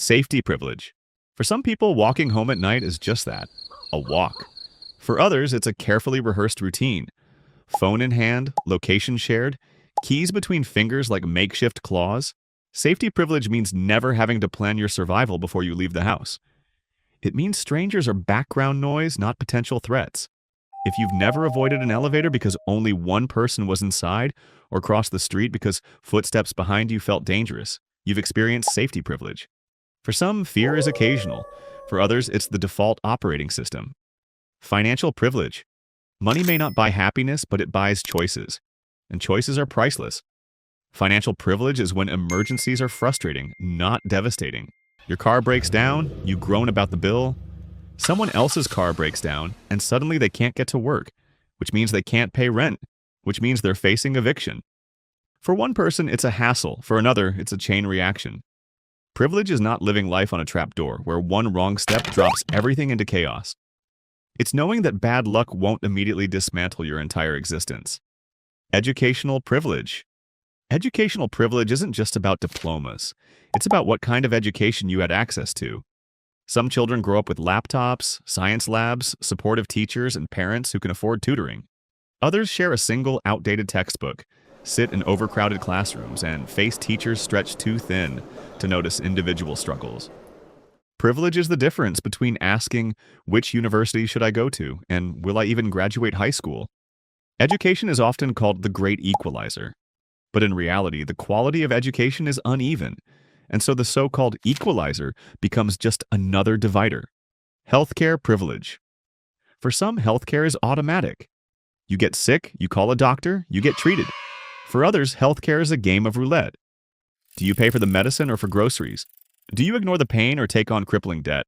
Safety privilege. For some people, walking home at night is just that, a walk. For others, it's a carefully rehearsed routine. Phone in hand, location shared, keys between fingers like makeshift claws. Safety privilege means never having to plan your survival before you leave the house. It means strangers are background noise, not potential threats. If you've never avoided an elevator because only one person was inside, or crossed the street because footsteps behind you felt dangerous, you've experienced safety privilege. For some, fear is occasional. For others, it's the default operating system. Financial privilege. Money may not buy happiness, but it buys choices. And choices are priceless. Financial privilege is when emergencies are frustrating, not devastating. Your car breaks down, you groan about the bill. Someone else's car breaks down, and suddenly they can't get to work, which means they can't pay rent, which means they're facing eviction. For one person, it's a hassle. For another, it's a chain reaction. Privilege is not living life on a trapdoor, where one wrong step drops everything into chaos. It's knowing that bad luck won't immediately dismantle your entire existence. Educational privilege. Educational privilege isn't just about diplomas. It's about what kind of education you had access to. Some children grow up with laptops, science labs, supportive teachers, and parents who can afford tutoring. Others share a single, outdated textbook, sit in overcrowded classrooms, and face teachers stretched too thin to notice individual struggles. Privilege is the difference between asking, which university should I go to, and will I even graduate high school? Education is often called the great equalizer. But in reality, the quality of education is uneven, and so the so-called equalizer becomes just another divider. Healthcare privilege. For some, healthcare is automatic. You get sick, you call a doctor, you get treated. For others, healthcare is a game of roulette. Do you pay for the medicine or for groceries? Do you ignore the pain or take on crippling debt?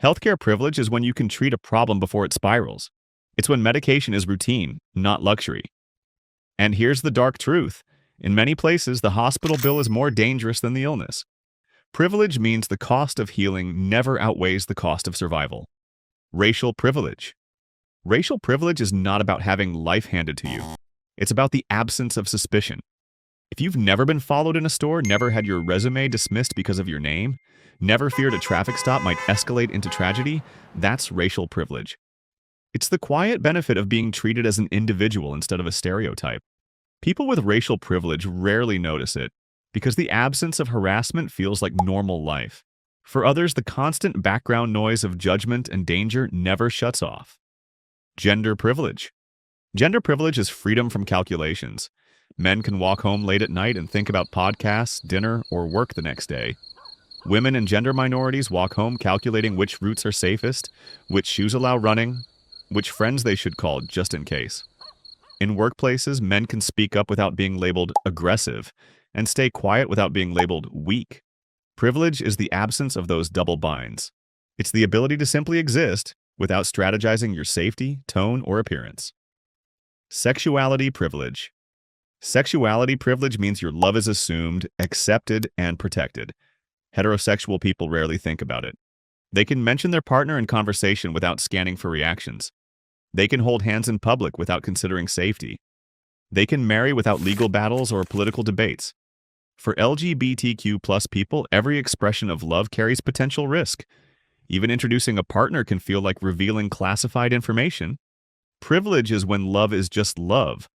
Healthcare privilege is when you can treat a problem before it spirals. It's when medication is routine, not luxury. And here's the dark truth. In many places, the hospital bill is more dangerous than the illness. Privilege means the cost of healing never outweighs the cost of survival. Racial privilege. Racial privilege is not about having life handed to you. It's about the absence of suspicion. If you've never been followed in a store, never had your resume dismissed because of your name, never feared a traffic stop might escalate into tragedy, that's racial privilege. It's the quiet benefit of being treated as an individual instead of a stereotype. People with racial privilege rarely notice it because the absence of harassment feels like normal life. For others, the constant background noise of judgment and danger never shuts off. Gender privilege. Gender privilege is freedom from calculations. Men can walk home late at night and think about podcasts, dinner, or work the next day. Women and gender minorities walk home calculating which routes are safest, which shoes allow running, which friends they should call just in case. In workplaces, men can speak up without being labeled aggressive and stay quiet without being labeled weak. Privilege is the absence of those double binds. It's the ability to simply exist without strategizing your safety, tone, or appearance. Sexuality privilege. Sexuality privilege means your love is assumed, accepted, and protected. Heterosexual people rarely think about it. They can mention their partner in conversation without scanning for reactions. They can hold hands in public without considering safety. They can marry without legal battles or political debates. For LGBTQ+ people, every expression of love carries potential risk. Even introducing a partner can feel like revealing classified information. Privilege is when love is just love,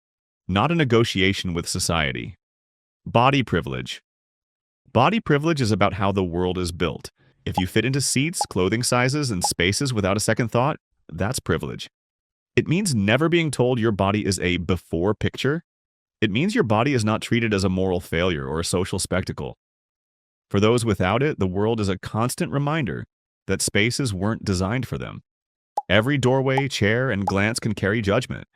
not a negotiation with society. Body privilege. Body privilege is about how the world is built. If you fit into seats, clothing sizes, and spaces without a second thought, that's privilege. It means never being told your body is a before picture. It means your body is not treated as a moral failure or a social spectacle. For those without it, the world is a constant reminder that spaces weren't designed for them. Every doorway, chair, and glance can carry judgment.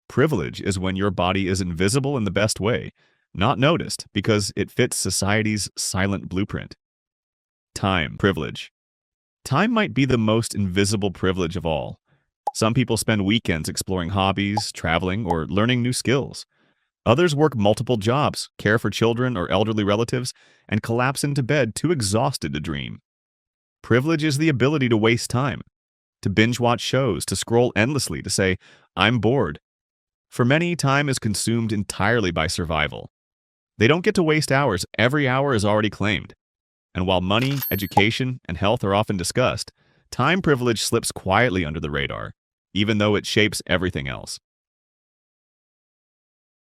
Privilege is when your body is invisible in the best way, not noticed because it fits society's silent blueprint. Time privilege. Time might be the most invisible privilege of all. Some people spend weekends exploring hobbies, traveling, or learning new skills. Others work multiple jobs, care for children or elderly relatives, and collapse into bed too exhausted to dream. Privilege is the ability to waste time, to binge-watch shows, to scroll endlessly, to say, "I'm bored." For many, time is consumed entirely by survival. They don't get to waste hours. Every hour is already claimed. And while money, education, and health are often discussed, time privilege slips quietly under the radar, even though it shapes everything else.